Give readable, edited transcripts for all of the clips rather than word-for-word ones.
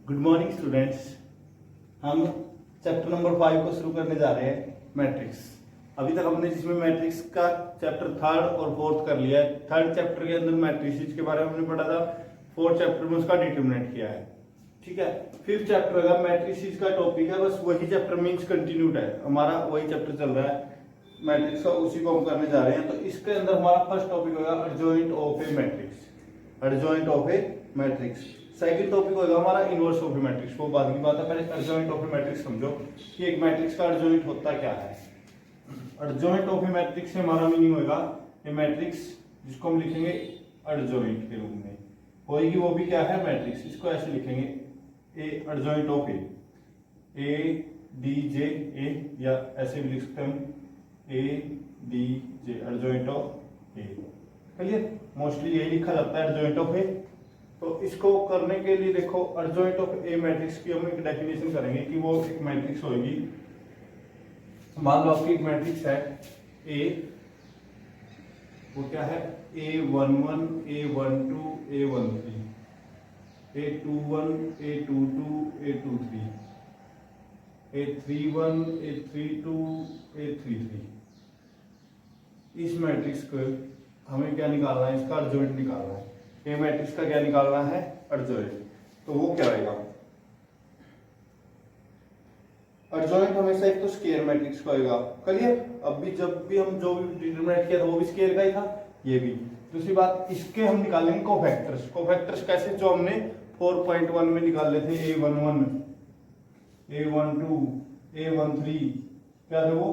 Good morning students. हम chapter number 5 को शुरू करने जा रहे हैं, मैट्रिक्स। अभी तक हमने जिसमें मैट्रिक्स का चैप्टर 3rd और 4th कर लिया है। 3rd चैप्टर के अंदर मैट्रिसेस के बारे में हमने पढ़ा था, 4th चैप्टर में उसका डिटरमिनेंट किया है। ठीक है, 5th चैप्टर का मैट्रिसेस का टॉपिक है, बस वही चैप्टर मीन्स कंटिन्यूड है, हमारा वही चैप्टर चल रहा है मैट्रिक्स का, उसी को हम करने जा रहे हैं। तो इसके अंदर हमारा फर्स्ट टॉपिक होगा adjoint of A matrix, adjoint of A matrix. Second topic होगा हमारा इनवर्स ऑफ ए मैट्रिक्स, वो बाद की बात है, पहले एडजॉइंट ऑफ ए मैट्रिक्स समझो कि एक मैट्रिक्स का एडजॉइंट होता क्या है। एडजॉइंट ऑफ ए मैट्रिक्स से हमारा मीनिंग होगा ए मैट्रिक्स जिसको हम लिखेंगे एडजॉइंट के रूप में होगी, वो भी क्या है मैट्रिक्स। इसको ऐसे लिखेंगे A adjoint of A D J A, या ऐसे भी लिख सकते हैं हम A D J, adjoint of A. Clear, mostly यही लिखा जाता है एडजॉइंट ऑफ ए। तो इसको करने के लिए देखो एडजॉइंट ऑफ ए मैट्रिक्स की हम एक डेफिनेशन करेंगे कि वो एक मैट्रिक्स होगी। मान लो आपकी एक मैट्रिक्स है ए, वो क्या है A11 A12 A13 A21 A22 A23 A31 A32 A33। इस मैट्रिक्स को हमें क्या निकालना है, इसका एडजॉइंट निकालना है। ए मैट्रिक्स का क्या निकालना है, एडजॉइंट। तो वो क्या आएगा, एडजॉइंट हमेशा एक तो स्क्वायर मैट्रिक्स का होगा। क्लियर, अब भी जब भी हम जो भी डिटरमिनेंट किया था वो भी स्क्वायर का ही था, ये भी। दूसरी बात, इसके हम निकालेंगे कोफैक्टर्स। कोफैक्टर्स कैसे, जो हमने 4.1 में निकाले थे, A11 A12 A13 क्या थे वो,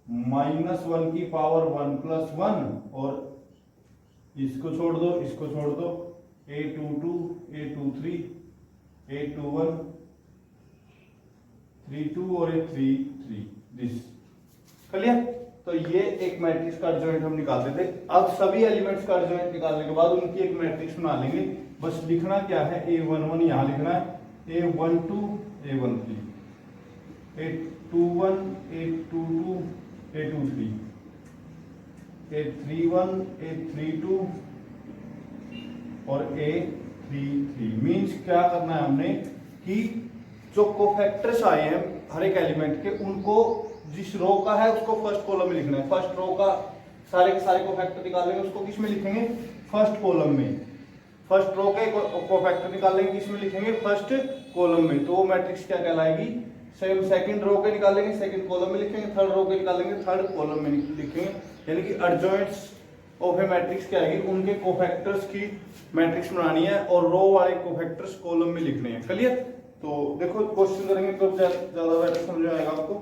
-1 की पावर 1 + 1, और इसको छोड़ दो, इसको छोड़ दो, A22 A23 A21 32 और A33 दिस। क्लियर, तो ये एक मैट्रिक्स का एडजॉइंट हम निकालते थे। अब सभी एलिमेंट्स का एडजॉइंट निकालने के बाद उनकी एक मैट्रिक्स बना लेंगे। बस लिखना क्या है, A11 यहां लिखना है, A12 A13 A21 A22 A23 A31 A32 और A33। मींस क्या करना है हमने कि जो कोफैक्टर्स आए हैं हर एक एलिमेंट के, उनको जिस रो का है उसको फर्स्ट कॉलम में लिखना है। फर्स्ट रो का सारे के सारे कोफैक्टर निकालेंगे, उसको किस में लिखेंगे, फर्स्ट कॉलम में। फर्स्ट रो के कोफैक्टर निकालेंगे, किस में लिखेंगे, फर्स्ट कॉलम में। तो वो मैट्रिक्स क्या कहलाएगी, सेम। सेकंड रो के निकालेंगे, सेकंड कॉलम में लिखेंगे। थर्ड रो के निकालेंगे, थर्ड कॉलम में लिखेंगे। यानी कि एडजॉइंट्स ऑफ ए मैट्रिक्स क्या आएगी, उनके कोफैक्टर्स की मैट्रिक्स बनानी है और रो वाले कोफैक्टर्स कॉलम में लिखने हैं। क्लियर, तो देखो क्वेश्चन करेंगे तो ज्यादा बेटर समझ में आएगा आपको।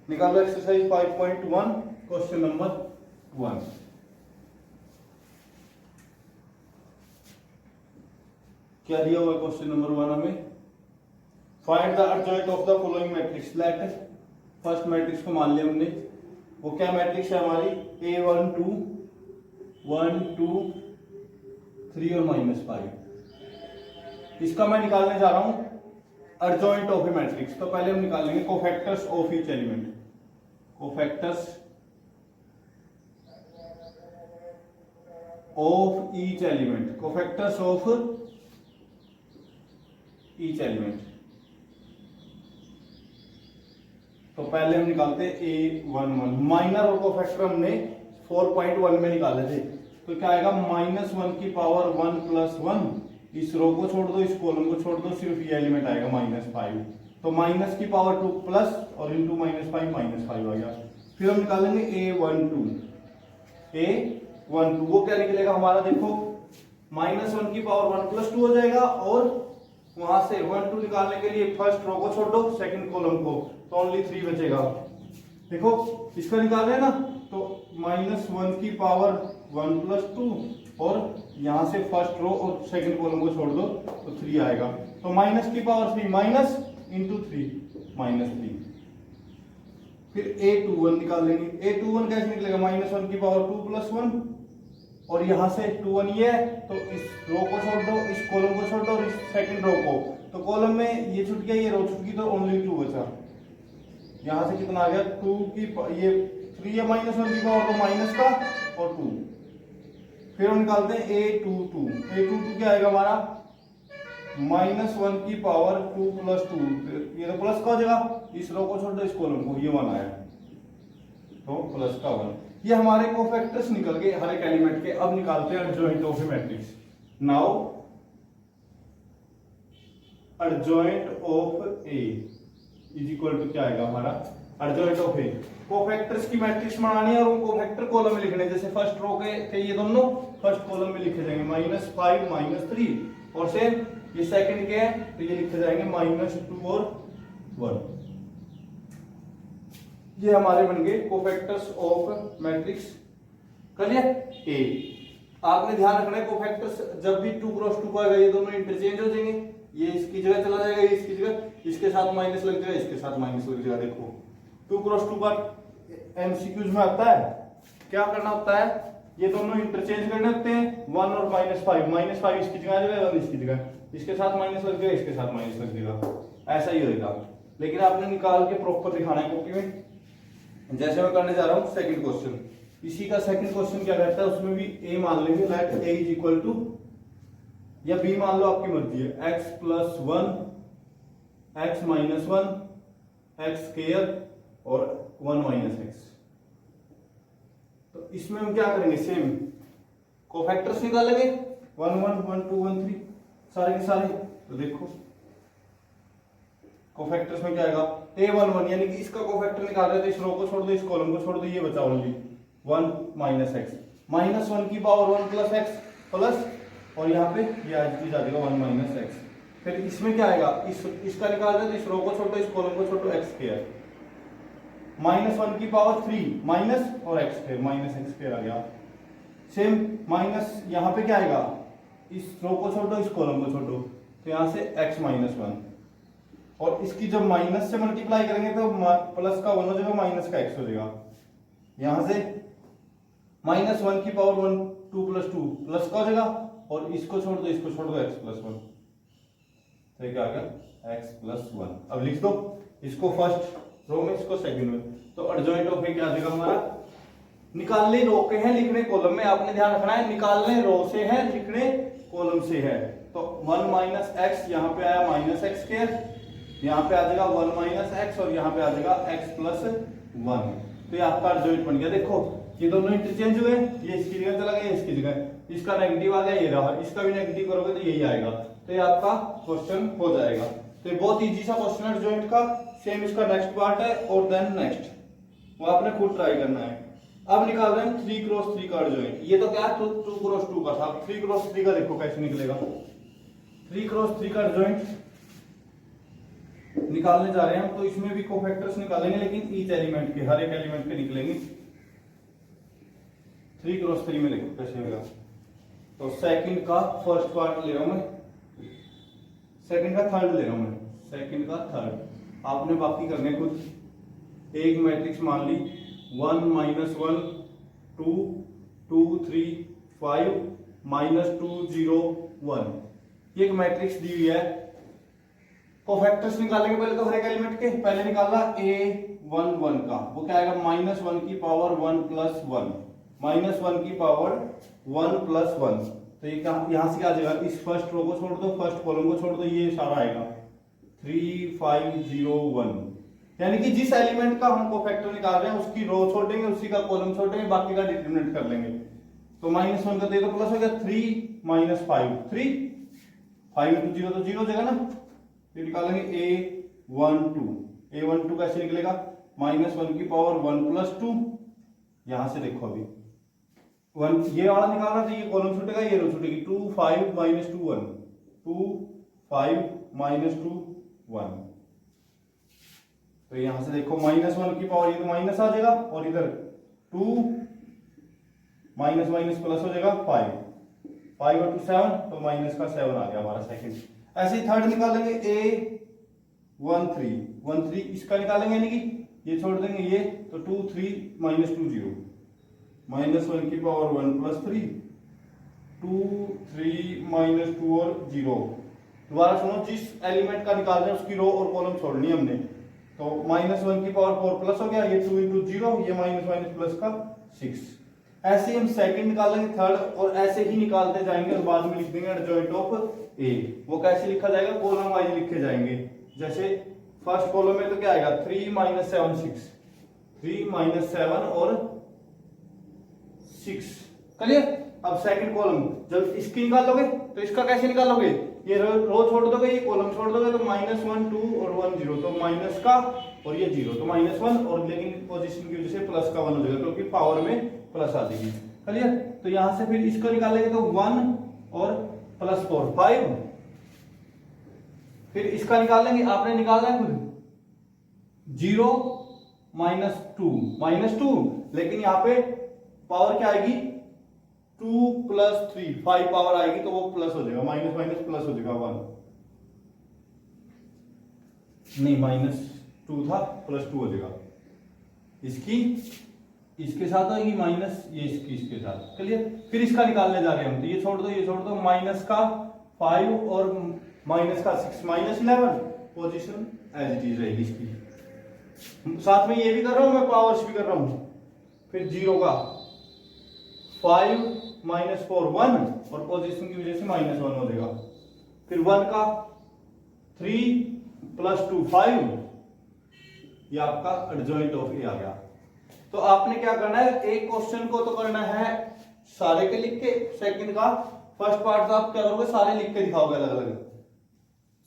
निकालो एक्सरसाइज 5.1 क्वेश्चन नंबर 1। क्या दिया हुआ क्वेश्चन नंबर 1 हमें, find the adjoint of the following matrix. Let first matrix को मान लिया हमने, वो क्या मैट्रिक्स है हमारी, A12 1 2 3 और -5। इसका मैं निकालने जा रहा हूं एडजॉइंट ऑफ ए मैट्रिक्स। तो पहले हम निकालेंगे cofactors of each element, cofactors of each element, cofactors of each element. तो पहले हम निकालते हैं A11। माइनर और कोफैक्टर हमने 4.1 में निकाले थे, तो क्या आएगा, -1 की पावर 1 + 1। इस रो को छोड़ दो, इस कॉलम को छोड़ दो, सिर्फ ये एलिमेंट आएगा -5। तो माइनस की पावर 2 प्लस और इंटू -5 -5 आ गया। फिर हम निकालेंगे A12। वो क्या निकलेगा हमारा, देखो -1 की पावर 1 + 2 हो जाएगा, और वहां से 1 2 निकालने के लिए फर्स्ट रो को छोड़ दो, सेकंड कॉलम को, तो ओनली 3 बचेगा। देखो इसका निकाल रहे हैं ना, तो -1 की पावर 1 + 2, और यहां से फर्स्ट रो और सेकंड कॉलम को छोड़ दो तो 3 आएगा। तो माइनस की पावर 3 माइनस इंटू 3 -3। फिर A21 निकाल लेंगे। A21 कैसे निकलेगा, -1 की पावर 2 + 1, और यहां से 2 1 ये है, तो इस रो को छोड़ दो, इस कॉलम को छोड़ दो, और इस सेकंड रो को। तो कॉलम में ये छूट गया, ये रो छूट गई, तो ओनली 2 बचा। यहां से कितना आ गया, 2 की ये 3 है -1 की पावर, तो माइनस का और 2। फिर हम निकालते हैं A22 क्या आएगा हमारा -1 की पावर 2 + 2, ये तो प्लस का हो जाएगा, इस रो को छोड़ दो, इस कॉलम को, ये 1 आया तो प्लस का 1। ये हमारे कोफैक्टर्स निकल गए हर एक एलिमेंट के। अब निकालते हैं adjoint of A matrix. Now adjoint of A is equal to क्या आएगा हमारा, एडजॉइंट ऑफ ए, कोफैक्टर्स की मैट्रिक्स बनानी है और उनको कोफैक्टर कॉलम में लिखने, जैसे फर्स्ट रो के थे ये दोनों, फर्स्ट कॉलम में लिखे जाएंगे -5 -3, और सेम ये सेकंड के हैं तो ये लिखे जाएंगे -2 और 1। ये हमारे बन गए कोफैक्टर्स ऑफ मैट्रिक्स। करिए ए। आपने ध्यान रखना है कोफैक्टर्स जब भी 2 क्रॉस 2 को आएगा ये दोनों इंटरचेंज हो जाएंगे, ये इसकी जगह चला जाएगा, ये इसकी जगह, इसके साथ माइनस लग जाएगा, इसके साथ माइनस लग जाएगा। देखो 2 क्रॉस 2 का एमसीक्यूज में आता है, क्या करना होता है, ये दोनों इंटरचेंज करने होते हैं, 1 और -5, -5 इसकी जगह आ जाएगा, 1 इसकी जगह, इसके साथ माइनस लग जाएगा, इसके साथ माइनस लग जाएगा, ऐसा ही होगा। लेकिन आपने निकाल के प्रॉपर दिखाना है कॉपी में। जैसे मैं करने जा रहा हूं सेकंड क्वेश्चन, इसी का सेकंड क्वेश्चन क्या कहता है, उसमें भी ए मान लेंगे, let A is equal to, या बी मान लो, आपकी मर्जी है, x + 1 x - 1 x² और 1 - x। तो इसमें हम क्या करेंगे, सेम कोफैक्टर्स निकालेंगे, 1 1 1 2 1 3 सारे के सारे। तो देखो कोफैक्टर्स में क्या आएगा, a1 1, यानी कि इसका कोफैक्टर निकाल रहे थे, इस रो को छोड़ दो, इस कॉलम को छोड़ दो, ये बचा ओनली 1 - x, -1 की पावर 1 + x प्लस, और यहाँ पे ये आज की जाएगा 1 - x। फिर इसमें क्या आएगा, इसका निकाल रहे थे, इस रो को छोड़ दो, इस कॉलम को छोड़ दो, x², -1 की पावर 3 माइनस और x² -x² आ गया। सेम माइनस यहाँ पे क्या आएगा, इस रो को छोड़ दो, इस कॉलम को छोड़ दो, तो यहाँ से x - 1, और इसकी जब माइनस से मल्टीप्लाई करेंगे तो प्लस का 1 हो जाएगा, माइनस का x हो जाएगा। यहां से -1 की पावर 1 2 + 2 प्लस का हो जाएगा, और इसको छोड़ दो, इसको छोड़ दो, x + 1, तो क्या आ गया x + 1। अब लिख दो इसको फर्स्ट रो में, इसको सेकंड में, तो एडजॉइंट ऑफ ए क्या आ जाएगा हमारा, निकालने रो के हैं, लिखने कॉलम में। आपने ध्यान रखना है, निकालने रो से है, लिखने कॉलम से है। तो 1 - x, यहाँ पे आया -x², यहाँ पे आ जाएगा 1 - x, और यहाँ पे आ जाएगा x + 1। तो ये आपका एडजॉइंट बन गया। देखो ये दोनों इंटरचेंज हुए, ये इसकी जगह चला गया, इसकी जगह, इसका नेगेटिव आ गया, ये रहा, इसका भी नेगेटिव करोगे तो यही आएगा। तो ये आपका क्वेश्चन हो जाएगा। तो ये बहुत इजी सा क्वेश्चन है एडजॉइंट का। सेम इसका नेक्स्ट पार्ट है, और देन नेक्स्ट वो आपने खुद ट्राई करना है। अब निकाल रहे हैं 3 क्रॉस 3 का एडजॉइंट। ये तो क्या 2 क्रॉस 2 का था, 3 क्रॉस 3 का देखो कैसे निकलेगा। 3 क्रॉस 3 का एडजॉइंट निकालने जा रहे हैं, तो इसमें भी कोफैक्टर्स निकालेंगे, लेकिन ईच एलिमेंट के, हर एक एलिमेंट के निकलेंगे। 3 क्रॉस 3 में देखो कैसे होगा। तो सेकंड का फर्स्ट पार्ट ले रहा हूं मैं, सेकंड का थर्ड ले रहा हूं मैं, सेकंड का थर्ड, आपने बाकी करने खुद। एक मैट्रिक्स मान ली 1 - 1 2 2 3 5 -2 0 1, ये एक मैट्रिक्स दी हुई है। कोफैक्टर्स निकालेंगे पहले तो हर एक एलिमेंट के। पहले निकाला a1 1 का, वो क्या आएगा, -1 की पावर 1 + 1, -1 की पावर 1 + 1। तो ये यहाँ से क्या आ जाएगा, इस फर्स्ट रो को छोड़ दो, फर्स्ट कॉलम को छोड़ दो, ये सारा आएगा 3 5 0 1। यानी कि जिस एलिमेंट का हम कोफैक्टर निकाल रहे हैं उसकी रो छोड़ेंगे, उसी का कॉलम छोड़ेंगे, बाकी का डिटरमिनेंट कर लेंगे। तो -1 का दे दो, प्लस हो गया 3 - 5 3 5 × 0 तो 0 हो जाएगा ना। फिर निकालेंगे a12 कैसे निकलेगा, -1 की पावर 1 + 2। यहां से देखो अभी 1 ये वाला निकालना, तो ये कॉलम छूटेगा, ये रो छूटेगी, 2 5 - 2 1 2 5 - 2 1। तो यहां से देखो -1 की पावर, ये तो माइनस आ जाएगा, और इधर 2 माइनस प्लस हो जाएगा 5 और 2 7, तो माइनस का 7 आ गया हमारा सेकंड। ऐसे ही थर्ड निकालेंगे a13 इसका निकालेंगे, यानी कि ये छोड़ देंगे ये, तो 2 3 -2 0, -1 की पावर 1 + 3 2 3 -2 और 0। दोबारा सुनो, जिस एलिमेंट का निकाल रहे हैं उसकी रो और कॉलम छोड़नी है हमने। तो -1 की पावर 4 प्लस हो गया, ये 2 × 0, ये माइनस प्लस का 6। ऐसे ही हम सेकंड निकालेंगे, थर्ड, और ऐसे ही निकालते जाएंगे और बाद में लिख देंगे एडजॉइंट ऑफ ए। वो कैसे लिखा जाएगा, कॉलम वाइज लिखे जाएंगे। जैसे फर्स्ट कॉलम में तो क्या आएगा 3 - 7 6, 3 - 7 और 6, क्लियर। अब सेकंड कॉलम जब इसकी निकालोगे तो इसका कैसे निकालोगे, ये रो छोड़ दोगे, ये कॉलम छोड़ दोगे, तो -1 2 और 1 0, तो माइनस का और ये 0, तो -1, और लेकिन पोजीशन की वजह से प्लस का 1 हो जाएगा क्योंकि पावर में प्लस आ जाएगी, क्लियर। तो यहां से फिर इसको निकालेंगे तो 1 और +4 5, फिर इसका निकालेंगे, आपने निकालना है खुद 0 -2, लेकिन यहाँ पे पावर क्या आएगी 2 + 3 5 पावर आएगी, तो वो प्लस हो जाएगा, माइनस माइनस प्लस हो जाएगा 1, नहीं -2 था, +2 हो जाएगा, इसकी इसके साथ आएगी माइनस, ये इसके साथ, क्लियर। फिर इसका निकालने जा रहे हैं हम, तो ये छोड़ दो, ये छोड़ दो, माइनस का 5 और माइनस का 6, -11, पोजीशन एज इट इज रहेगी इसकी। साथ में ये भी कर रहा हूं मैं, पावर्स भी कर रहा हूं। फिर 0 का 5 - 4 1, और पोजीशन की वजह से -1 हो जाएगा। फिर 1 का 3 + 2 5, ये आपका एडजॉइंट ऑफ ए आ गया। तो आपने क्या करना है, एक क्वेश्चन को तो करना है सारे के लिख के, सेकंड का फर्स्ट पार्ट का आप क्या करोगे, सारे लिख के दिखाओगे अलग अलग,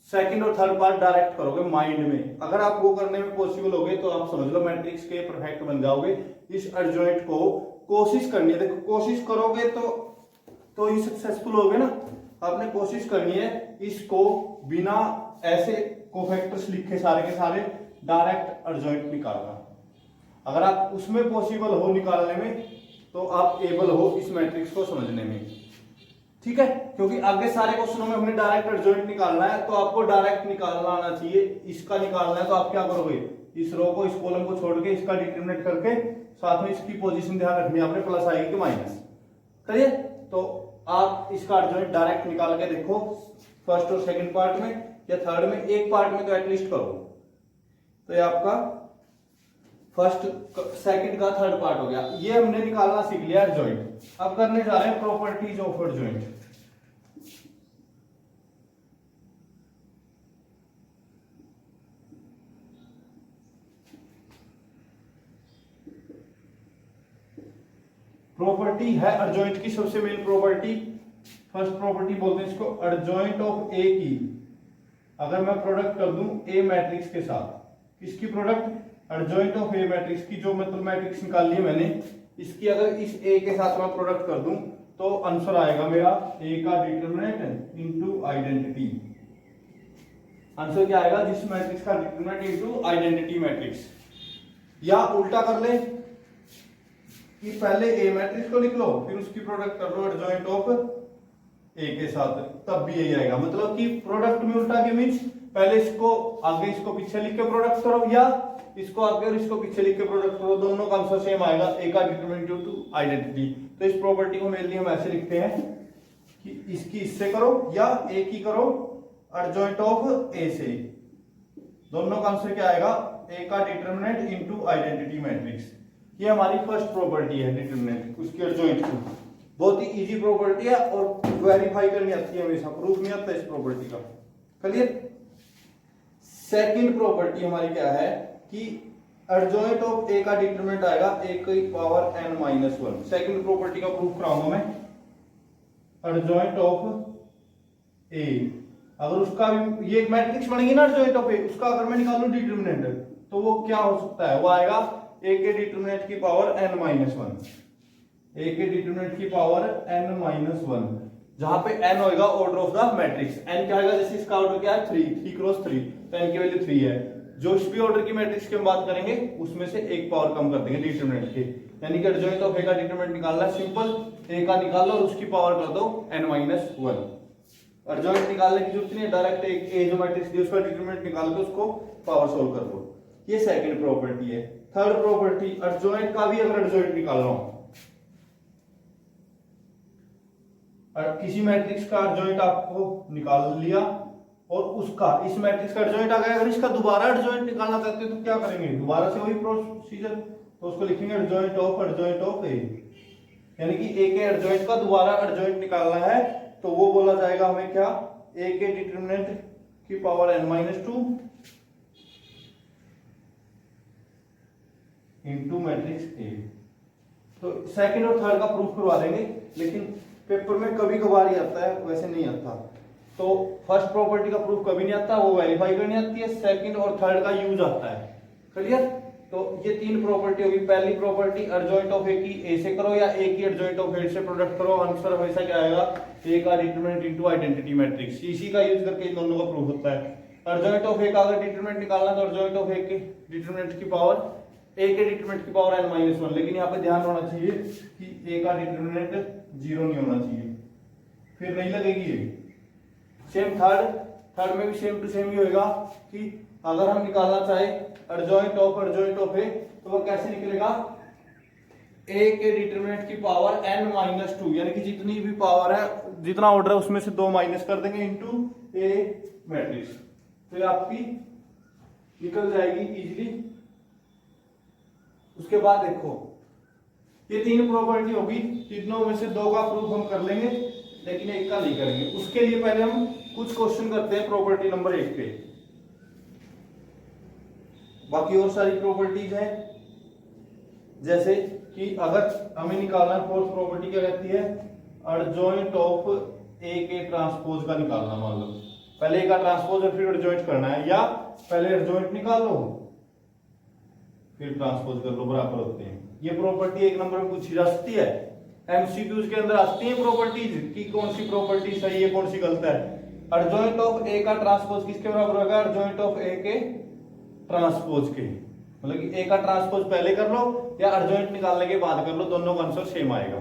सेकंड और थर्ड पार्ट डायरेक्ट करोगे माइंड में। अगर आप वो करने में पॉसिबल हो गए तो आप समझ लो मैट्रिक्स के परफेक्ट बन जाओगे। इस एडजॉइंट को कोशिश करनी है, देखो कोशिश करोगे तो ही सक्सेसफुल होगे ना। आपने कोशिश करनी है इसको बिना ऐसे कोफैक्टर्स लिखे सारे के सारे डायरेक्ट एडजॉइंट निकालना। अगर आप उसमें पॉसिबल हो निकालने में तो आप एबल हो इस मैट्रिक्स को समझने में, ठीक है। क्योंकि आगे सारे क्वेश्चनों में हमने डायरेक्ट एडजॉइंट निकालना है, तो आपको डायरेक्ट निकालना आना चाहिए। इसका निकालना है तो आप क्या करोगे, इस रो को, इस कॉलम को छोड़ के इसका डिटरमिनेट करके साथ में इसकी पोजीशन ध्यान रखनी है आपने, प्लस आएगी कि माइनस, करिए। तो आप इसका एडजॉइंट डायरेक्ट निकाल के देखो, फर्स्ट और सेकंड पार्ट में या थर्ड में, एक पार्ट में तो एटलीस्ट करो। तो ये आपका फर्स्ट सेकंड का थर्ड पार्ट हो गया। ये हमने निकालना सीख लिया एडजॉइंट। अब करने जा रहे हैं प्रॉपर्टीज ऑफ एडजॉइंट। प्रॉपर्टी है एडजॉइंट की सबसे मेन प्रॉपर्टी, फर्स्ट प्रॉपर्टी बोलते हैं इसको, एडजॉइंट ऑफ ए की अगर मैं प्रोडक्ट कर दूं ए मैट्रिक्स के साथ, किसकी product, adjoint of A matrix की, जो मतलब मैट्रिक्स निकाल ली है मैंने, इसकी अगर इस ए के साथ मैं प्रोडक्ट कर दूं तो आंसर आएगा मेरा ए का डिटरमिनेंट इनटू आइडेंटिटी। आंसर क्या आएगा, जिस मैट्रिक्स का डिटरमिनेंट इनटू आइडेंटिटी मैट्रिक्स। या उल्टा कर ले कि पहले ए मैट्रिक्स को लिख लो फिर उसकी प्रोडक्ट कर लो एडजॉइंट ऑफ ए के साथ, तब भी यही आएगा। मतलब कि प्रोडक्ट में उल्टा के मींस पहले इसको आगे इसको पीछे लिख के प्रोडक्ट करो, या इसको आगे और इसको पीछे लिख के प्रोडक्ट करो, दोनों का आंसर सेम आएगा, ए का डिटरमिनेंट इनटू आइडेंटिटी। तो इस प्रॉपर्टी को मेनली हम ऐसे लिखते हैं कि इसकी इससे करो या ए की करो एडजॉइंट ऑफ ए से, दोनों का आंसर क्या आएगा, ए का डिटरमिनेंट इनटू आइडेंटिटी मैट्रिक्स। ये हमारी फर्स्ट प्रॉपर्टी है डिटरमिनेंट, उसकी एडजॉइंट की। बहुत ही इजी प्रॉपर्टी है और वेरीफाई करनी आती है हमेशा, प्रूफ नहीं आता इस प्रॉपर्टी का, क्लियर। सेकंड प्रॉपर्टी हमारी क्या है कि एडजॉइंट ऑफ ए का डिटरमिनेंट आएगा ए की पावर n-1। सेकंड प्रॉपर्टी का प्रूफ कराऊंगा मैं, एडजॉइंट ऑफ ए अगर उसका भी ये एक मैट्रिक्स बनेगी ना एडजॉइंट ऑफ ए, उसका अगर मैं निकालूं डिटरमिनेंट तो वो क्या हो सकता है, वो आएगा ए के डिटरमिनेंट की पावर n-1, ए के डिटरमिनेंट की पावर n-1, जहां पे n होगा order of the matrix. n क्या आएगा, जैसे इसका ऑर्डर क्या है 3 क्रॉस 3, तो n की वैल्यू 3 है। जो इस भी ऑर्डर की मैट्रिक्स की हम बात करेंगे उसमें से एक पावर कम कर देंगे डिटरमिनेंट के, यानी कि एडजॉइंट ऑफ ए का डिटरमिनेंट निकालना है, सिंपल ए का निकाल लो और उसकी पावर कर दो n-1। एडजॉइंट निकालने की जरूरत नहीं है, डायरेक्ट एक ए जो मैट्रिक्स दी उसका डिटरमिनेंट निकाल के उसको पावर सोल्व कर दो। ये सेकंड प्रॉपर्टी है। थर्ड प्रॉपर्टी, एडजॉइंट का भी अगर एडजॉइंट निकाल रहा हूं, किसी मैट्रिक्स का एडजॉइंट आपको निकाल लिया और उसका इस मैट्रिक्स का एडजॉइंट आ गया, अगर इसका दोबारा एडजॉइंट निकालना चाहते हो तो क्या करेंगे, दोबारा से वही प्रोसीजर, तो उसको लिखेंगे एडजॉइंट ऑफ ए। यानी कि ए के एडजॉइंट का दोबारा एडजॉइंट निकालना है, तो वो बोला जाएगा हमें क्या, ए के डिटरमिनेंट की power n-2 into matrix A. तो सेकंड और थर्ड का प्रूफ करवा देंगे, लेकिन पेपर में कभी कभार ही आता है, वैसे नहीं आता। तो फर्स्ट प्रॉपर्टी का प्रूफ कभी नहीं आता, वो वेरीफाई करनी आती है। सेकंड और थर्ड का यूज आता है। क्लियर? तो ये तीन प्रॉपर्टी होगी। पहली प्रॉपर्टी एडजॉइंट ऑफ ए की ए से करो या ए की एडजॉइंट ऑफ ए से प्रोडक्ट करो, आंसर हमेशा क्या आएगा, ए का डिटरमिनेंट इनटू आइडेंटिटी मैट्रिक्स। इसी का यूज करके इन दोनों का प्रूफ होता है। एडजॉइंट ऑफ ए का अगर डिटरमिनेंट निकालना तो एडजॉइंट ऑफ ए के डिटरमिनेंट की पावर, ए के डिटरमिनेंट की पावर n-1, लेकिन यहाँ पे ध्यान होना चाहिए कि ए का डिटरमिनेंट 0 नहीं होना चाहिए, फिर नहीं लगेगी ये। सेम थर्ड में भी सेम टू सेम ही होगा कि अगर हम निकालना चाहे एडजॉइंट ऑफ ए, तो वो कैसे निकलेगा, ए के डिटरमिनेंट की पावर n-2, यानी कि जितनी भी पावर है, जितना ऑर्डर है उसमें से 2 माइनस कर देंगे इनटू ए मैट्रिक्स, फिर आपकी निकल जाएगी इजीली। उसके बाद देखो ये तीन प्रॉपर्टी होगी, तीनों में से 2 का प्रूफ हम कर लेंगे, लेकिन एक का नहीं करेंगे। उसके लिए पहले हम कुछ क्वेश्चन करते हैं प्रॉपर्टी नंबर 1 पे। बाकी और सारी प्रॉपर्टीज हैं, जैसे कि अगर हमें निकालना है फोर्थ प्रॉपर्टी, क्या कहती है, एडजॉइंट ऑफ ए के ट्रांसपोज का निकालना। मान लो पहले ए का ट्रांसपोज और फिर एडजॉइंट करना है, या पहले एडजॉइंट निकाल लो फिर ट्रांसपोज कर लो, बराबर होते हैं। ये प्रॉपर्टी 1 नंबर में पूछी जा सकती है, एमसीक्यूज के अंदर आती है प्रॉपर्टीज की कौन सी प्रॉपर्टी सही है, कौन सी गलत है। एडजॉइंट ऑफ ए का ट्रांसपोज किसके बराबर होगा, एडजॉइंट ऑफ ए के ट्रांसपोज के, मतलब कि ए का ट्रांसपोज पहले कर लो या एडजॉइंट निकालने के बाद कर लो, दोनों का आंसर सेम आएगा।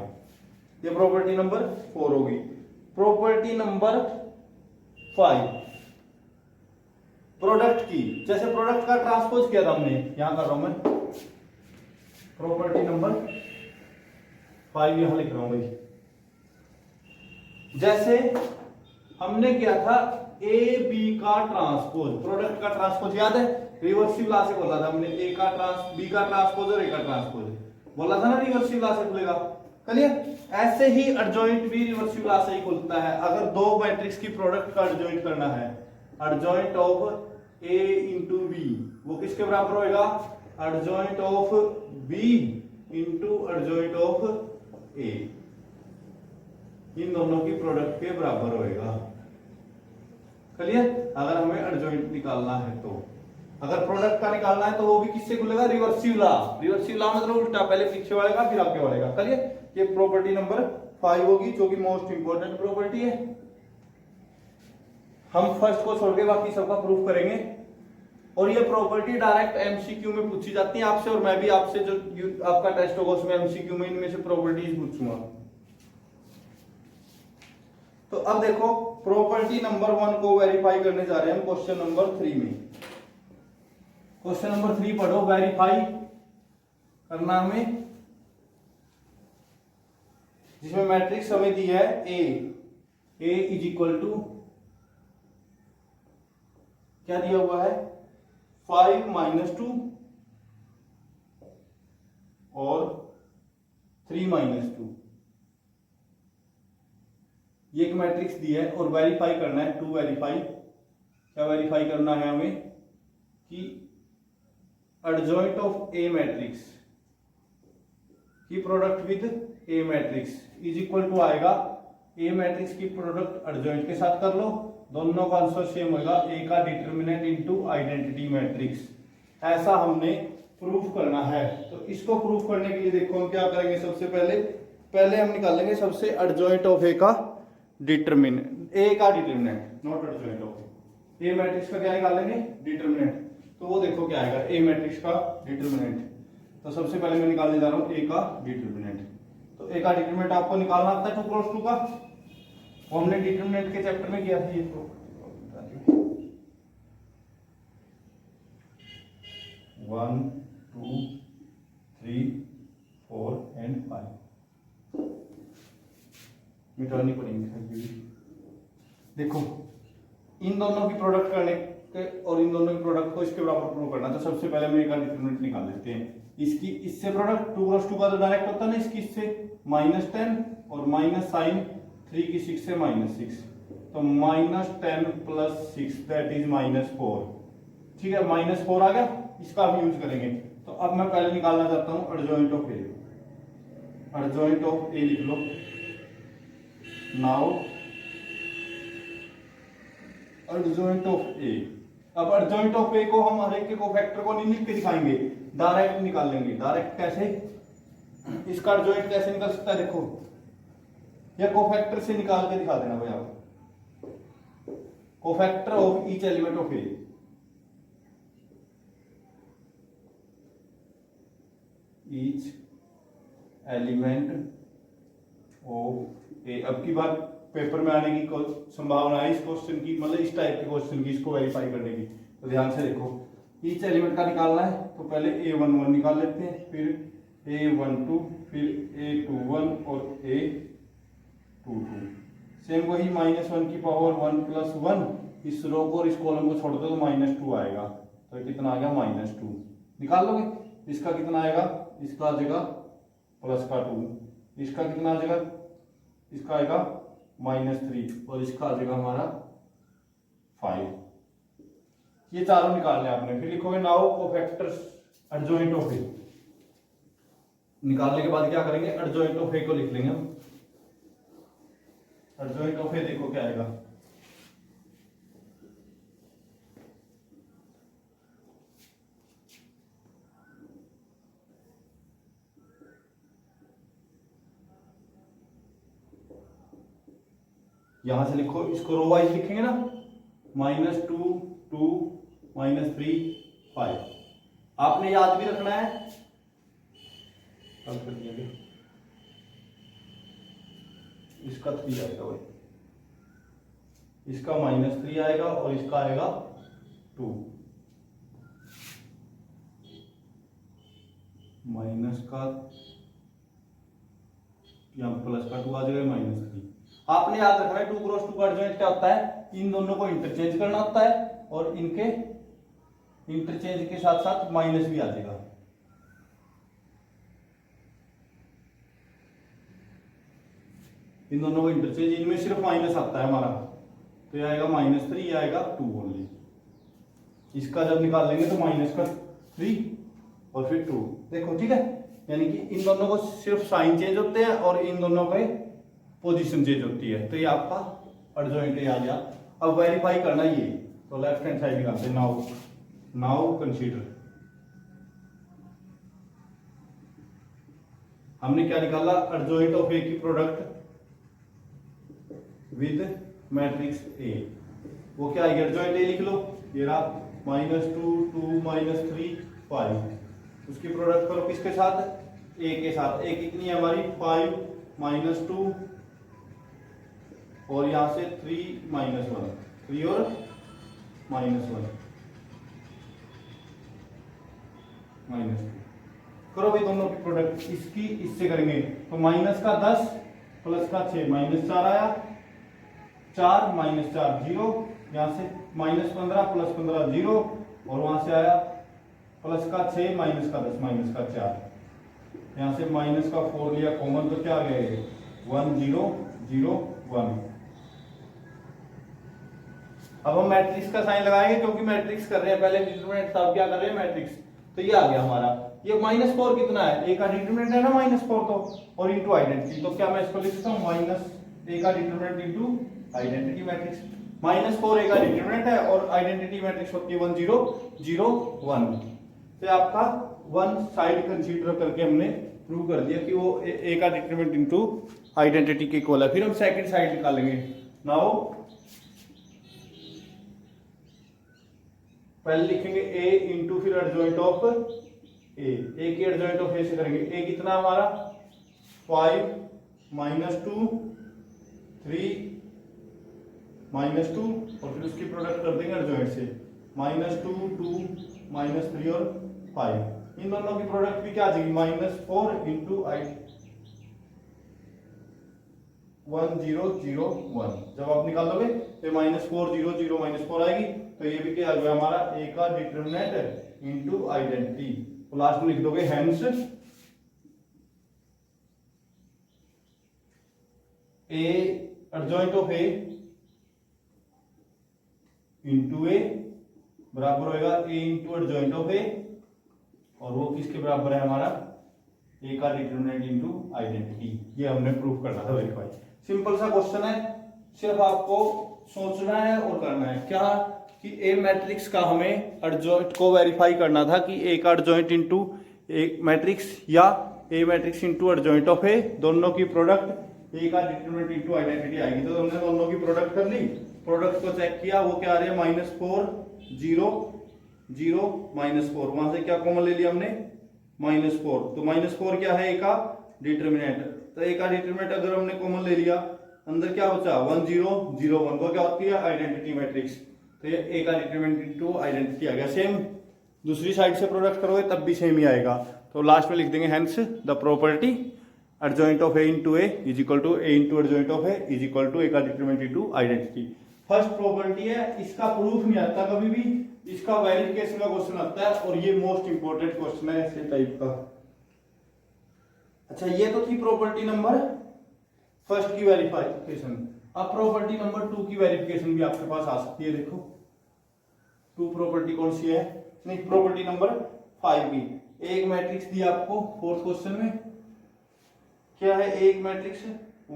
ये प्रॉपर्टी नंबर 4 होगी। प्रॉपर्टी नंबर 5 प्रोडक्ट की, जैसे प्रोडक्ट का ट्रांसपोज किया था हमने, यहां कर रहा हूं मैं, प्रॉपर्टी नंबर 5 यहां लिख रहा हूं भाई। जैसे हमने किया था ए बी का ट्रांसपोज, प्रोडक्ट का ट्रांसपोज याद है, रिवर्सिबल लॉ से बोला था हमने, ए का बी का ट्रांसपोज और ए का ट्रांसपोज बोला था ना, रिवर्सिबल लॉ से खुलेगा। क्लियर? ऐसे ही एडजॉइंट भी रिवर्सिबल लॉ से ही खुलता है। अगर 2 मैट्रिक्स की प्रोडक्ट का एडजॉइंट करना है, adjoint of A into B, वो किसके बराबर होएगा, adjoint of B into adjoint of A, इन दोनों की प्रोडक्ट के बराबर होएगा। क्लियर? अगर हमें एडजॉइंट निकालना है तो, अगर प्रोडक्ट का निकालना है तो वो भी किससे खुलेगा, रिवर्सिबल लॉ। रिवर्सिबल लॉ मतलब उल्टा, पहले पीछे वाले का फिर आगे वाले का। क्लियर? ये प्रॉपर्टी नंबर 5 होगी, जो कि मोस्ट इंपोर्टेंट प्रॉपर्टी है। हम फर्स्ट को छोड़ के बाकी सबका प्रूफ करेंगे, और ये प्रॉपर्टी डायरेक्ट एमसीक्यू में पूछी जाती है आपसे, और मैं भी आपसे जो आपका टेस्ट होगा उसमें एमसीक्यू में इनमें से प्रॉपर्टीज पूछूंगा। तो अब देखो प्रॉपर्टी नंबर 1 को वेरीफाई करने जा रहे हैं हम क्वेश्चन नंबर 3 में। क्वेश्चन नंबर 3 पढ़ो, वेरीफाई करना हमें, जिसमें मैट्रिक्स हमें दी है ए इज इक्वल टू, क्या दिया हुआ है, 5 - 2 और 3 - 2, ये एक मैट्रिक्स दी है, और वेरीफाई करना है, टू वेरीफाई, क्या वेरीफाई करना है हमें कि एडजॉइंट ऑफ ए मैट्रिक्स की product with A matrix is equal to आएगा, ए मैट्रिक्स की प्रोडक्ट एडजॉइंट के साथ कर लो, दोनों का आंसर सेम होगा, ए का डिटरमिनेंट इनटू आइडेंटिटी मैट्रिक्स। ऐसा हमने प्रूफ करना है। तो इसको प्रूफ करने के लिए देखो हम क्या करेंगे, सबसे पहले हम निकालेंगे सबसे एडजॉइंट ऑफ ए का डिटरमिनेंट, ए का determinant, not adjoint of A matrix का क्या निकालेंगे, डिटरमिनेंट। तो वो देखो क्या आएगा, ए मैट्रिक्स का डिटरमिनेंट। तो सबसे पहले मैं निकालने जा रहा हूं ए का डिटरमिनेंट। तो ए का डिटरमिनेंट आपको निकालना आता है 2 × 2 का, वो हमने डिटरमिनेंट के चैप्टर में किया था। ये 1 2 3 4 and 5 मिटानी पड़ेंगे। देखो इन दोनों की प्रोडक्ट करने के और इन दोनों के प्रोडक्ट को इसके बराबर प्रूव करना। तो सबसे पहले हम ए का डिटरमिनेंट निकाल लेते हैं। इसकी इससे प्रोडक्ट 2 क्रॉस 2 का तो डायरेक्ट होता है ना, इसकी इससे -10 और माइनस साइन 3 की 6 से -6, तो -10 + 6 दैट इज -4। ठीक है, -4 आ गया, इसका हम यूज करेंगे। तो अब मैं पहले निकालना चाहता हूं adjoint of A. Adjoint of A लिख लो। Now adjoint of A. अब एडजॉइंट ऑफ ए को हम हर एक के कोफैक्टर को नहीं लिख के दिखाएंगे, डायरेक्ट निकाल लेंगे। डायरेक्ट कैसे? इसका एडजॉइंट कैसे निकल सकता है देखो, या कोफैक्टर से निकाल के दिखा देना भाई आप। Cofactor of each element of A. Each element of A. अब की बार पेपर में आने की संभावना है इस क्वेश्चन की, मतलब इस टाइप के क्वेश्चन की, इसको वेरीफाई करने की। तो ध्यान से देखो, ईच एलिमेंट का निकालना है तो पहले A11 निकाल लेते हैं, फिर A12, फिर A21 और A22। सेम वही -1 की पावर 1 + 1, इस रो को और इस कॉलम को छोड़ दो तो -2 आएगा। तो कितना आ गया? -2। निकाल लोगे? इसका कितना आएगा? इसका आ जाएगा +2। इसका कितना आ जाएगा? इसका आएगा -3 और इसका आ जाएगा हमारा 5। ये चारों निकालने आपने। फिर लिखोगे नाउ कोफैक्टर्स एडजॉइंट ऑफ ए। निकालने के बाद क्या करेंगे? एडजॉइंट ऑफ ए को लिख लेंगे हम। एडजॉइंट ऑफ ए देखो क्या आएगा। यहां से लिखो, इसको रो वाइज लिखेंगे ना, -2 2 -3 5। आपने याद भी रखना है। कर दिया, इसका 3 आएगा भाई, इसका -3 आएगा और इसका आएगा 2। माइनस का यहाँ प्लस का 2 आ जाएगा, -3। आपने याद रखना है 2 क्रॉस 2 का एडजॉइंट क्या होता है? इन दोनों को इंटरचेंज करना होता है और इनके इंटरचेंज के साथ साथ माइनस भी आ जाएगा। इन दोनों को इंटरचेंज, इनमें सिर्फ माइनस आता है हमारा, तो ये आएगा -3, ये आएगा 2 ओनली। इसका जब निकाल लेंगे तो माइनस का 3 और फिर 2। देखो ठीक है, यानी कि इन दोनों को सिर्फ साइन चेंज होते हैं और इन दोनों के पोजीशन चेंज होती है। तो ये आपका एडजॉइंट आ गया। अब वेरीफाई करना ये, तो लेफ्ट हैंड साइड निकालते हैं। नाउ कंसीडर, हमने क्या निकाला? एडजॉइंट ऑफ ए की प्रोडक्ट विद मैट्रिक्स ए। वो क्या है? एडजॉइंट ए लिख लो, ये रहा -2 2 -3 5। उसकी प्रोडक्ट करो किसके साथ? ए के साथ। ए कितनी है हमारी? 5 -2 और यहां से 3 -1, 3 और -1 -2 करो भाई दोनों की प्रोडक्ट। इसकी इससे करेंगे तो माइनस का 10 प्लस का 6, -4 आया, 4 -4 0, यहां से -15 + 15 0 और वहां से आया प्लस का 6 माइनस का 10 माइनस का 4। यहां से माइनस का 4 लिया कॉमन तो क्या आ गया? 1 0 0 1। अब हम मैट्रिक्स का साइन लगाएंगे क्योंकि मैट्रिक्स कर रहे हैं, पहले डिटरमिनेंट था, अब क्या कर रहे हैं? मैट्रिक्स। तो ये आ गया हमारा। ये -4 कितना है? ए का डिटरमिनेंट है ना -4, तो और इनटू आइडेंटिटी। तो क्या मैं इसको लिख सकता हूं? -a का डिटरमिनेंट इनटू आइडेंटिटी मैट्रिक्स। -4 ए का डिटरमिनेंट है और आइडेंटिटी मैट्रिक्स होती है 1 0 0 1। तो आपका वन साइड कंसीडर करके हमने प्रूव कर दिया कि वो ए का डिटरमिनेंट इनटू आइडेंटिटी के इक्वल है। फिर हम सेकंड साइड निकालेंगे। नाउ पहले लिखेंगे a इंटू फिर एडजॉइंट ऑफ ए की एडजॉइंट ऑफ ए से करेंगे। a कितना हमारा? 5 -2 3 -2 और फिर उसकी प्रोडक्ट कर देंगे एडजॉइंट से, -2 2 -3 और 5। इन दोनों की प्रोडक्ट भी क्या आ जाएगी? -4 इंटू 1001। जब आप निकाल दोगे तो -4 0 0 -4 आएगी, तो ये भी क्या आ गया हमारा ए का डिटरमिनेंट इनटू आइडेंटिटी। तो लास्ट में लिख दोगे hence A adjoint of A into A बराबर होगा A into adjoint of A, और वो किसके बराबर है हमारा ए का डिटरमिनेंट इनटू आइडेंटिटी। ये हमने प्रूफ करना था, वेरीफाई। सिंपल सा क्वेश्चन है, सिर्फ आपको सोचना है और करना है क्या कि ए मैट्रिक्स का हमें एडजॉइंट को वेरीफाई करना था कि ए का एडजॉइंट इनटू ए मैट्रिक्स या ए मैट्रिक्स इनटू एडजॉइंट ऑफ ए, दोनों की प्रोडक्ट ए का डिटरमिनेंट इनटू आइडेंटिटी आएगी। तो हमने दोनों की प्रोडक्ट कर ली, प्रोडक्ट को चेक किया, वो क्या आ रही है -4 0 0 -4। वहां से क्या कॉमन ले लिया हमने -4, तो -4 क्या है ए का डिटरमिनेंट। तो ए का डिटरमिनेंट अगर हमने कॉमन ले लिया, अंदर क्या बचा 1 0 0 1, वो क्या होती है आइडेंटिटी मैट्रिक्स। तो ये ए का डिटरमिनेंट इनटू आइडेंटिटी आ गया। सेम दूसरी साइड से प्रोडक्ट करोगे तब भी सेम ही आएगा। तो लास्ट में लिख देंगे hence the property adjoint of A into A is equal to A into adjoint of A is equal to A का determinant into identity. First property है, इसका प्रूफ नहीं आता कभी भी, इसका वेरिफिकेशन का क्वेश्चन आता है, और ये मोस्ट इंपोर्टेंट क्वेश्चन है ऐसे टाइप का। अच्छा, ये तो थी प्रॉपर्टी नंबर फर्स्ट की वेरिफिकेशन। अब प्रॉपर्टी नंबर 2 की वेरिफिकेशन भी आपके पास आ सकती है। देखो 2 प्रॉपर्टी कौन सी है, नहीं प्रॉपर्टी नंबर 5 की। एक मैट्रिक्स दिया आपको फोर्थ क्वेश्चन में, क्या है एक मैट्रिक्स